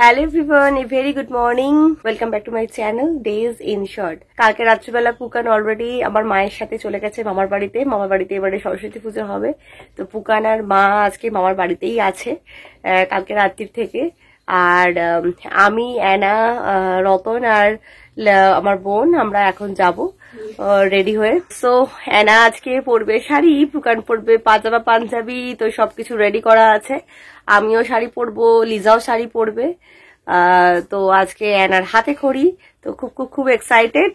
Hello everyone, a very good morning, welcome back to my channel days in short. কালকে রাত্রিবেলা পুকান already আমার মায়ের সাথে চলে গেছে মামার বাড়িতে। মামার বাড়িতে এবারে সরস্বতী পুজো হবে, তো পুকান আর মা আজকে মামার বাড়িতেই আছে কালকে রাত্রির থেকে। আর আমি, অ্যানা, রতন আর আমার বোন আমরা এখন যাব রেডি হয়ে। সো অ্যানা আজকে পরবে শাড়ি, পুকান পরবে পাজামা পাঞ্জাবি, তো সবকিছু রেডি করা আছে। আমিও শাড়ি পরবো, লিজাও শাড়ি পরবে। তো আজকে অ্যানার হাতে খড়ি, তো খুব খুব খুব এক্সাইটেড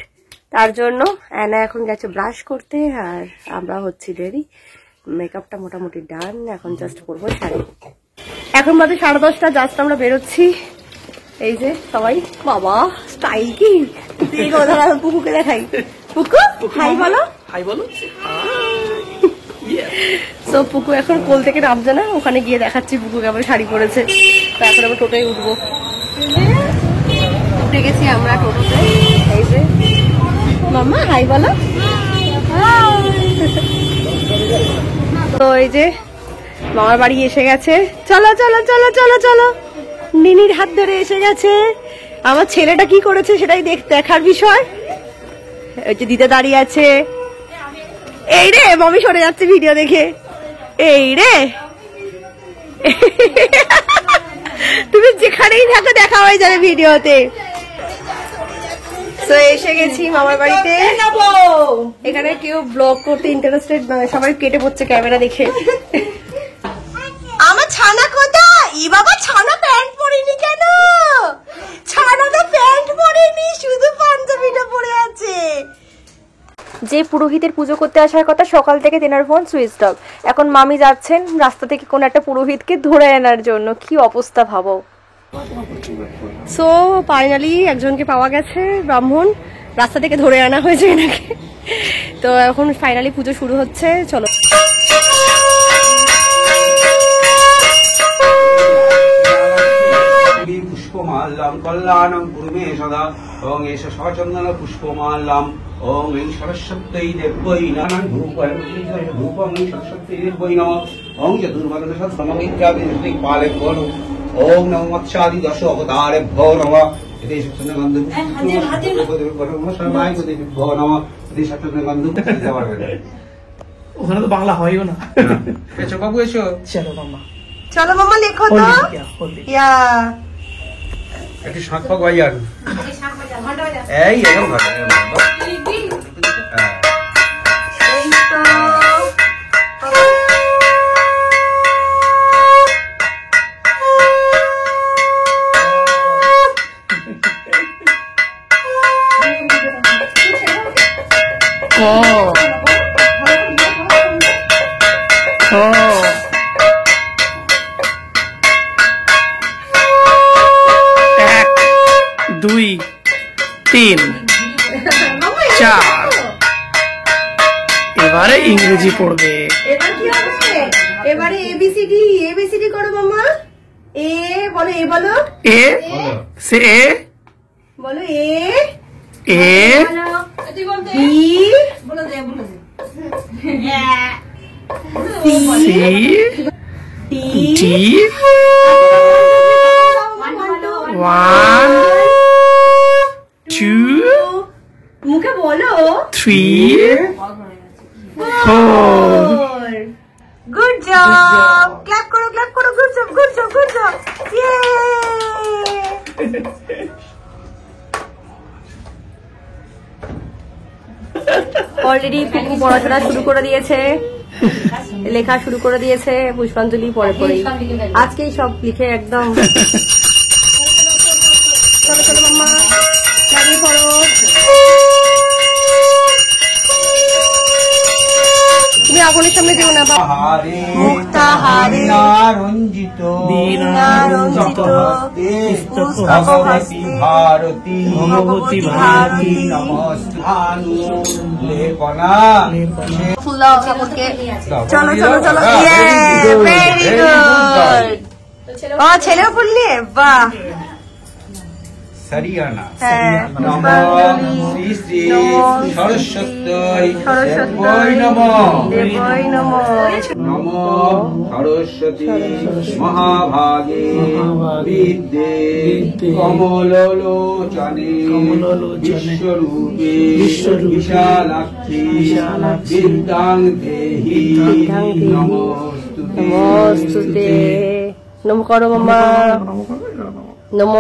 তার জন্য। অ্যানা এখন গেছে ব্রাশ করতে আর আমরা হচ্ছি রেডি। মেকআপটা মোটামুটি ডান, এখন জাস্ট পরবো শাড়ি। এখন বাজে 10:30, জাস্ট আমরা বেরোচ্ছি। এই যে সবাই, বাবা স্টাইল কি পুকুকে দেখাই। পুকু হাই বলো, হাই বলো। তো পুকু এখন কোল থেকে নামছে না, ওখানে গিয়ে দেখাচ্ছি পুকুকে আবার শাড়ি পরেছে। তো এখন আমরা টোটোয় উঠবো, উঠে গেছি আমরা টোটোতে। এই যে মাম্মা হাই বলো। তো এই যে মামার বাড়ি এসে গেছে। চলো চলো চলো চলো চলো, নিনির হাত ধরে এসে গেছে। আমার ছেলেটা কি করেছে সেটাই দেখার বিষয়। ওই যে দিদা দাঁড়িয়ে আছে। এই রে মমি সরে যাচ্ছে ভিডিও দেখে। এই রে তুমি যেখানেই থাকো দেখা হয়ে যাবে ভিডিওতে। তো এসে গেছি মামার বাড়িতে। এখানে কেউ ব্লগ করতে ইন্টারেস্টেড নয়, সবাই কেটে পড়ছে ক্যামেরা দেখে। আমার ছানা কোথায়? ই বাবা, ছানা প্যান্ট পরেনি কেন? ছানা তো প্যান্ট পরেনি, শুধু পাঞ্জাবিটা পরে আছে। যে পুরোহিতের পুজো করতে আসার কথা, সকাল থেকে তেনার ফোন সুইচ অফ। এখন মামি যাচ্ছেন রাস্তা থেকে কোন একটা পুরোহিতকে ধরে আনার জন্য। কি অবস্থা ভাবো। সো ফাইনালি একজনকে পাওয়া গেছে, ব্রাহ্মণ, রাস্তা থেকে ধরে আনা হয়েছে এনাকে। তো এখন ফাইনালি পুজো শুরু হচ্ছে, চলো। পুষ্পমাল্লাম কল্যাণম কুরুমে সদা ওং এষ সচন্দন পুষ্পমাল্লাম ওং এই সরস্বত্যৈ দেব্যৈ নমঃ রূপং সরস্বত্যৈ দেব্যৈ নমঃ ওং চতুর্বদন সৎসমং ইত্যাদি পালে বলো ওং নমঃ মৎস্যাদি দশ অবতারেভ্যো নমঃ এতে সত্যগন্ধ ওখানে তো বাংলা হয়ও না। এসো বাবু এসো। চলো মাম্মা, চলো মাম্মা লেখো তো। ইয়া একটু শাঁখ ফাঁক বাজান। এই এরকম ভাবে এবারে ইংরেজি পড়বে। এবার কি হবে? এবারে এবিসিডি, এবিসিডি করো মাম্মা। এ বলো, এ বলো। এ সে এ বলো, এ এ বি বলো, দে বলো, দে সি টি 1 2 মুখে বলো 3 4 গুড জব। ক্ল্যাপ করো, ক্ল্যাপ করো। Good job, good job, good job. ইয়ে অলরেডি পুকু পড়াশোনা শুরু করে দিয়েছে, লেখা শুরু করে দিয়েছে। পুষ্পাঞ্জলি পরে পরেই আজকেই সব লিখে একদম। চলো চলো মাম্মা, লাগিয়ে পড়ো। তুমি আগুনের সামনে যেও না। মুক্তাহারে রঞ্জিত দীনারঞ্জিত ভগবতী ভারতী ভগবতী ভারতী নমস্থানু লেপনা ফুল দাও কাপড়কে। চলো চলো চলো। Very good. ও ছেলেও ফুল নিয়ে, বাহ। সারিয়ানা হ্যাঁ নমঃ শ্রী শ্রী সরস্বত্যৈ দেবৈ নমঃ দেবৈ নমঃ নমঃ সরস্বতী মহাভাগে বিদ্যে কমললোচনে বিশ্বরূপে বিশালাক্ষী বিদ্যাং দেহি নমস্তুতে নমস্তুতে। নম করো মামা, নম।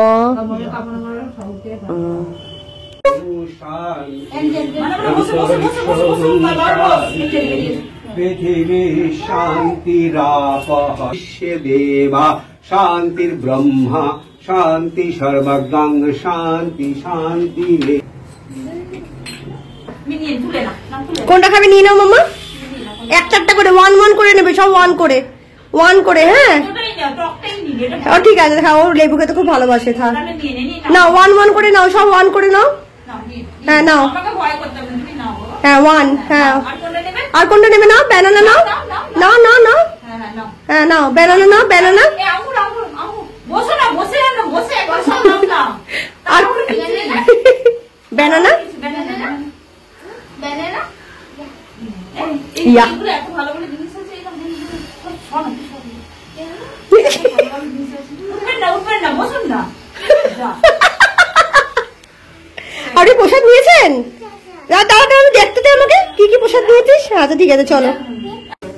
পৃথিবী শান্তিরাপঃ দেবা শান্তির ব্রহ্মা শান্তি সর্বজ্ঞং শান্তি শান্তি। কোনটা খাবে নিয়ে নাও মামা, এক চারটা করে ওয়ান ওয়ান করে নেবে, সব ওয়ান করে ওয়ান করে। হ্যাঁ ও ঠিক আছে, হ্যাঁ ও লেবু খেতে খুব ভালোবাসে। থাক না, ওয়ান ওয়ান করে নাও, সব ওয়ান করে নাও। হ্যাঁ নাও, হ্যাঁ ওয়ান। হ্যাঁ আর কোনটা নেবে? নাও ব্যানানা নাও, নাও নাও নাও। হ্যাঁ নাও ব্যানানা, নাও ব্যানানা। আর ব্যানানা ইয়া আপনি প্রসাদ নিয়েছেন? তাড়াতাড়ি দেখতে দে আমাকে, কি কি প্রসাদ নিয়েছিস। আচ্ছা ঠিক আছে চলো।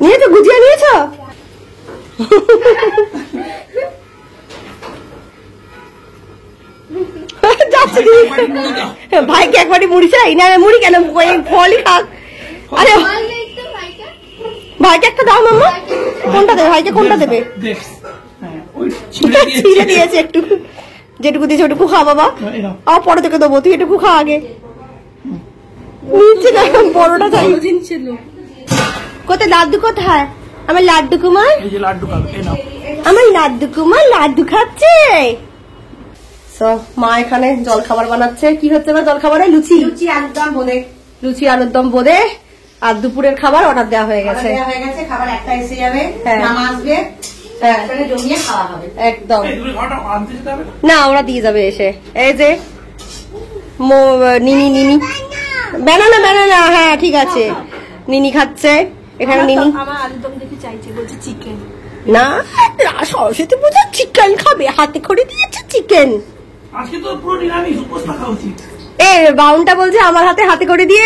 নিয়েছো? গুজিয়া নিয়েছ? ভাইকে একবারই মুড়ি চাই না? মুড়ি কেন, ফলই খাক। আরে ভাইকে একটা দাও মাম্মা। কোনটা দেবে ভাইকে? কোনটা দেবে? ছিঁড়ে দিয়েছে একটু, যেটুকু দিয়েছে ওটুকু খা বাবা। আর পরে থেকে দেবো, তুই এটুকু খা আগে। নিচ্ছে না, বড়টা চাই। কোথায় লাড্ডু? কোথায় আমার লাড্ডু কুমার? আমার লাড্ডু কুমার লাড্ডু খাচ্ছে। মা এখানে জল খাবার বানাচ্ছে। কি হচ্ছে এবার জল খাবারে? লুচি, লুচি আলুর দম বোঁদে, লুচি আলুর দম বোঁদে। আর দুপুরের খাবার অর্ডার দেওয়া হয়ে গেছে। খাবার একটা এসে যাবে, মামা আসবে, জমিয়ে খাওয়া হবে একদম। না ওরা দিয়ে যাবে এসে। এই যে নিনি, নিনি ব্যানানা, ব্যানানা। হ্যাঁ ঠিক আছে, নিনি খাচ্ছে এখানে। নিনি আমার আলুদম দেখে চাইছে, বলছে চিকেন। না সরস্বতী পূজা চিকেন খাবে, হাতে করে দিয়েছে চিকেন। আজকে তো পুরো নিরামিষ, উপোস থাকা উচিত। এ বাউনটা বলছে আমার হাতে হাতে করে দিয়ে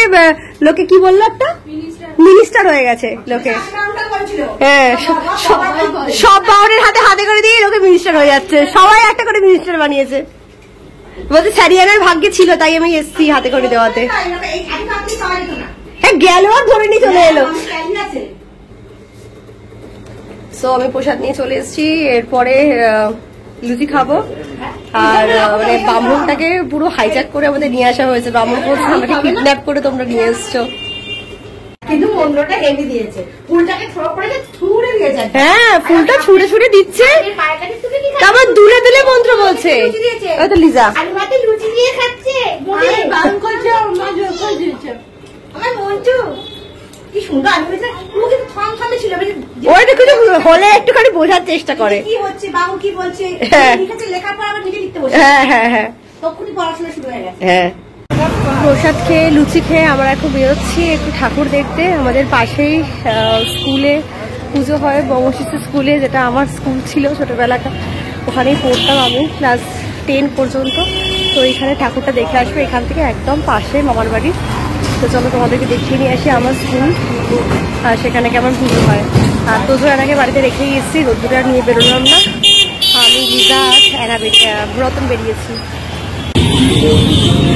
লোকে কি বললো, একটা মিনিস্টার হয়ে গেছে লোকে। হ্যাঁ সব বাউনের হাতে হাতে করে দিয়ে লোকে মিনিস্টার হয়ে যাচ্ছে, সবাই একটা করে মিনিস্টার বানিয়েছে। বলতে স্যারিয়ানার ভাগ্যে ছিল, তাই আমি এসছি হাতে করে দেওয়াতে। হ্যাঁ গেল আর ধরে নিয়ে চলে এলো। সো আমি প্রসাদ নিয়ে চলে এসেছি। এরপরে লুচি খাবো। আর মানে ব্রাহ্মণটাকে পুরো হাইজ্যাক করে আমাদের নিয়ে আসা হয়েছে। ব্রাহ্মণ বলছে আমাকে কিডন্যাপ করে তোমরা নিয়ে এসছো। কিন্তু মন্ত্রটা হেভি দিয়েছে, ফুলটাকে থ্রো করে ছুঁড়ে দিয়েছে। হ্যাঁ ফুলটা ছুঁড়ে ছুঁড়ে দিচ্ছে, তারপর দুলে দুলে মন্ত্র বলছে। ওই তো লিজা আলু ভাতে লুচি দিয়ে খাচ্ছে। বারণ করছে আমার মন্টু, কি সুন্দর আলু ভাতে। ও কিন্তু থাম থামে ছিল, ওই দেখো হলে একটুখানি বোঝার চেষ্টা করে কি হচ্ছে, বাবু কি বলছে। লিখেছে, লেখার পর আবার নিজে লিখতে বসে। হ্যাঁ হ্যাঁ হ্যাঁ তখনই পড়াশোনা শুরু হয়ে গেছে। হ্যাঁ প্রসাদ খেয়ে লুচি খেয়ে আমরা এখন বেরোচ্ছি একটু ঠাকুর দেখতে। আমাদের পাশেই স্কুলে পুজো হয়, বঙ্গশিশু স্কুলে, যেটা আমার স্কুল ছিল ছোটবেলাটা। ওখানেই পড়তাম আমি ক্লাস 10 পর্যন্ত। তো এখানে ঠাকুরটা দেখে আসবো, এখান থেকে একদম পাশে মামার বাড়ি। তো চলো তোমাদেরকে দেখিয়ে নিয়ে আসি আমার স্কুল, আর সেখানে কেমন পুজো হয়। আর তোজো এনাকে বাড়িতে রেখেই এসেছি, রোদ্দুরে আর নিয়ে বেরোলাম না। আমি লিজা এনা রতন বেরিয়েছি।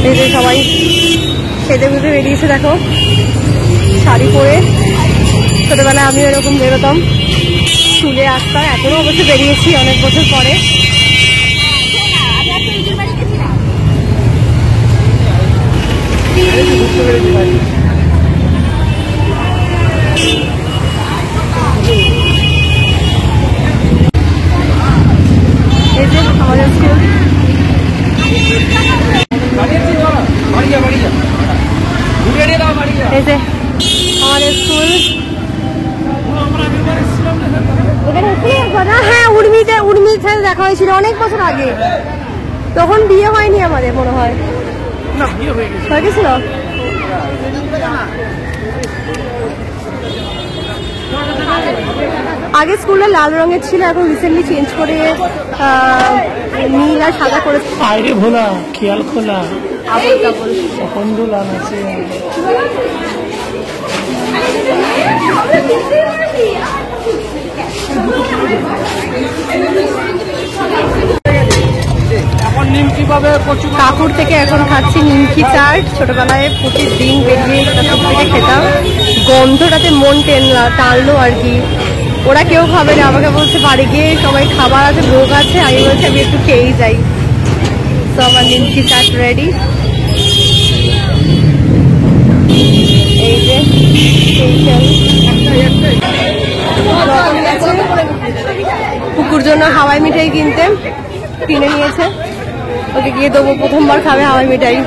এই যে সবাই সেজে গুজে বেরিয়েছে, দেখো শাড়ি পরে। ছোটবেলায় আমিও এরকম বেরোতাম, স্কুলে আসতাম। এখনো অবশ্য বেরিয়েছি অনেক বছর পরে। এই যে আমাদের স্কুল। এই যে আমাদের স্কুল। হ্যাঁ উর্মিতে দেখা হয়েছিল অনেক বছর আগে। তখন বিয়ে হয়নি আমাদের মনে হয়, না বিয়ে হয়ে গেছে। হয়ে গেছিল। আগে স্কুলে লাল রঙের ছিল, এখন রিসেন্টলি চেঞ্জ করে নীল আর সাদা করেছে। আরে ভোলা খেয়াল খোলা আবল তাবল কখন দোলান আছে। এখন নিমকি পাবে কচু। কাকুর থেকে এখন খাচ্ছি নিমকি চাট। ছোটবেলায় প্রতিদিন বেরিয়ে কাকুর থেকে খেতাম, গন্ধটাতে মন টানলো আর কি। ওরা কেউ খাবে না, আমাকে বলছে বাড়ি গিয়ে সবাই খাবার আছে, ভোগ আছে। আমি বলছি আমি একটু খেয়েই যাই। তো আমার নিমকি চাট রেডি। এই যে কুকুর জন্য হাওয়াই মিঠাই কিনে নিয়েছে, ওকে গিয়ে দেবো। প্রথমবার খাবে হাওয়াই মিঠাই।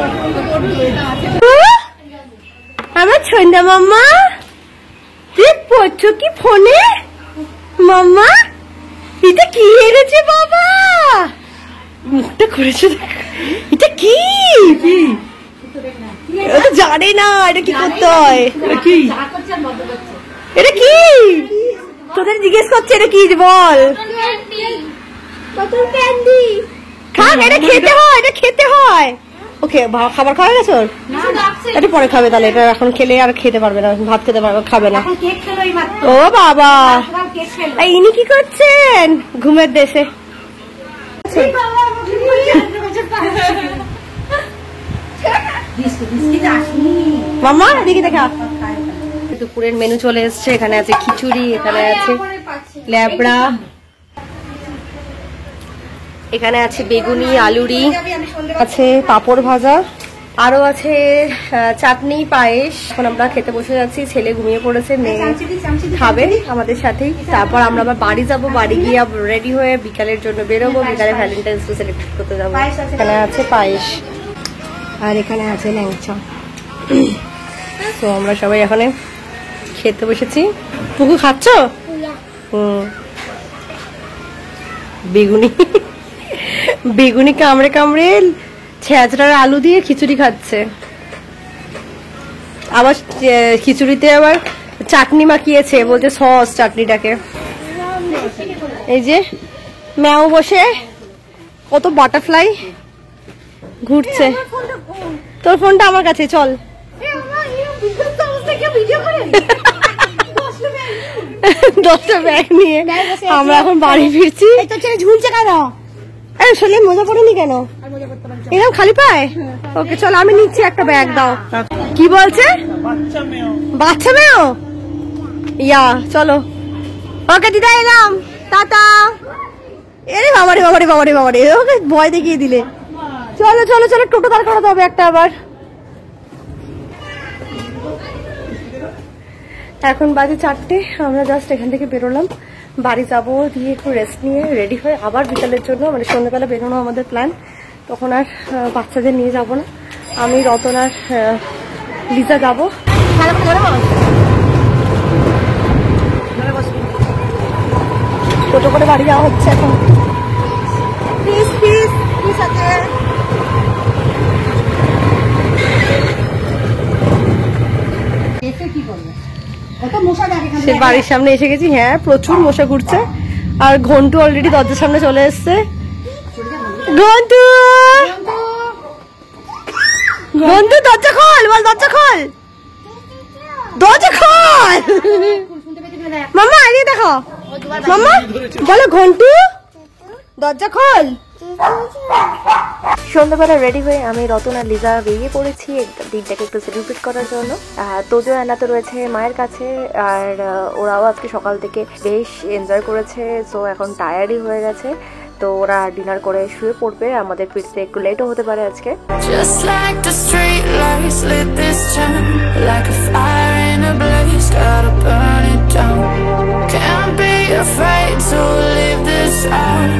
আমার সন্ধ্যা মাম্মা, তুই পড়ছো কি ফোনে? মাম্মা এটা কি এনেছে বাবা? মুখটা করেছে, এটা কি? তো জানে না এটা কি করতে হয়। এটা কি তোদের জিজ্ঞেস করছে? এটা কি বল? খাক, এটা খেতে হয়, এটা খেতে হয়। ওকে খাবার খাওয়া গেছে ওর? এটা পরে খাবে তাহলে। এটা এখন খেলে আর খেতে পারবে না, ভাত খেতে পারবে, খাবে না। ও বাবা, ইনি কি করছেন? ঘুমের দেশে। মাম্মা এদিকে দেখা। দুপুরের মেনু চলে এসছে। এখানে আছে খিচুড়ি, এখানে আছে ল্যাবড়া, এখানে আছে বেগুনি আলুরি, আছে পাঁপড় ভাজা, আরো আছে চাটনি, পায়েস। এখন আমরা খেতে বসে যাচ্ছি। ছেলে ঘুমিয়ে পড়েছে, মেয়ে খাবে আমাদের সাথেই। তারপর আমরা আবার বাড়ি যাব, বাড়ি গিয়ে রেডি হয়ে বিকালের জন্য বেরোবো। বিকালে ভ্যালেন্টাইন্স ডে সেলিব্রেট করতে যাবো। এখানে আছে পায়েস আর এখানে আছে ল্যাংচা। তো আমরা সবাই এখানে খেতে বসেছি। পুকু খাচ্ছ? বেগুনি বেগুনি কামড়ে কামড়ে ছেঁচড়ার আলু দিয়ে খিচুড়ি খাচ্ছে। আবার খিচুড়িতে আবার চাটনি মাখিয়েছে, বলছে সস চাটনিটাকে। এই যে ম্যাও বসে কত বাটারফ্লাই ঘুরছে। তোর ফোনটা আমার কাছে, চল। 10টা ব্যাগ নিয়ে আমরা এখন বাড়ি ফিরছি। ঝুলছে কেন? শরীরে মোজা পড়েনি কেন? এরকম খালি পায়? ওকে চল, আমি নিচ্ছি একটা ব্যাগ, দাও। কি বলছে? বাচ্চা মেয়েও? ইয়া চলো। ওকে দিদা এলাম, টাটা। এরে বাবারে বাবারে বাবারে বাবারে, ওকে ভয় দেখিয়ে দিলে। চলো চলো চলো, টোটো দাঁড় করাতে হবে একটা আবার। এখন বাজে 4টে। আমরা জাস্ট এখান থেকে বেরোলাম, বাড়ি যাবো, দিয়ে একটু রেস্ট নিয়ে রেডি হয়ে আবার বিকালের জন্য, মানে সন্ধ্যাবেলা বেরোনো আমাদের প্ল্যান। তখন আর বাচ্চাদের নিয়ে যাব না, আমি রতন আর লিজা যাবো। টোটো করে বাড়ি যাওয়া হচ্ছে এখন। প্লিজ প্লিজ প্লিজ আছে। সে বাড়ির সামনে এসে গেছি। হ্যাঁ প্রচুর মশা ঘুরছে। আর ঘন্টু অলরেডি দরজার সামনে চলে এসছে। ঘন্টু ঘন্টু দরজা খোল, বল দরজা খোল, দরজা খোল। মাম্মা আগে দেখো, মাম্মা বলো ঘন্টু দরজা খোল। সন্ধ্যাবেলা রেডি হয়ে আমি রতন আর লিজা বেরিয়ে পড়েছি দিনটাকে একটু সেলিব্রেট করার জন্য। তোজো আনা তো রয়েছে মায়ের কাছে, আর ওরাও আজকে সকাল থেকে বেশ এনজয় করেছে। সো এখন টায়ার্ডই হয়ে গেছে, তো ওরা ডিনার করে শুয়ে পড়বে। আমাদের ফিরতে একটু লেটও হতে পারে আজকে। Just like the street lights lit this town, like a fire in a blaze, gotta burn it down. Can't be afraid to leave this out.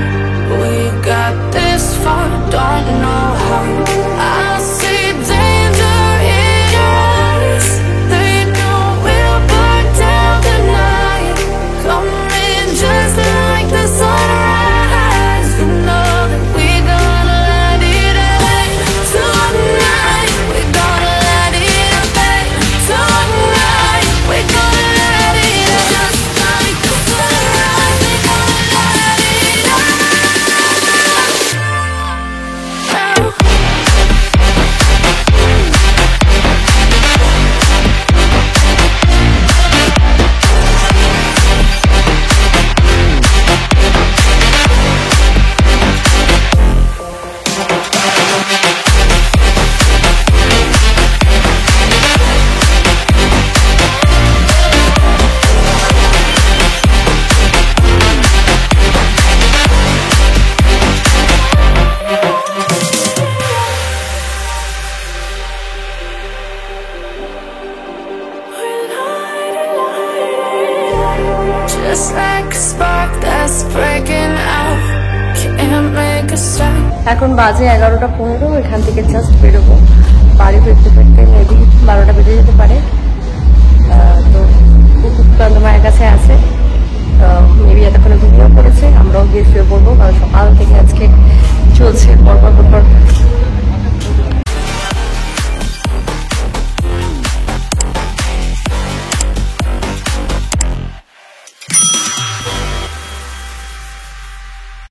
We got this far, don't know how. I see danger in your eyes. They know we'll burn down the night. Coming just like the sunrise. You know that we're gonna light এখন বাজে 11:15, এখান থেকে just বেরোবো। বাড়ি ফিরতে ফিরতে maybe 12টা বেজে যেতে পারে। তো পুকুর মায়ের কাছে আছে, মেবি এতক্ষণে ঘুমিয়েও পড়েছে, আমরাও গিয়ে শুয়ে পড়বো, কারণ সকাল থেকে আজকে চলছে পরপর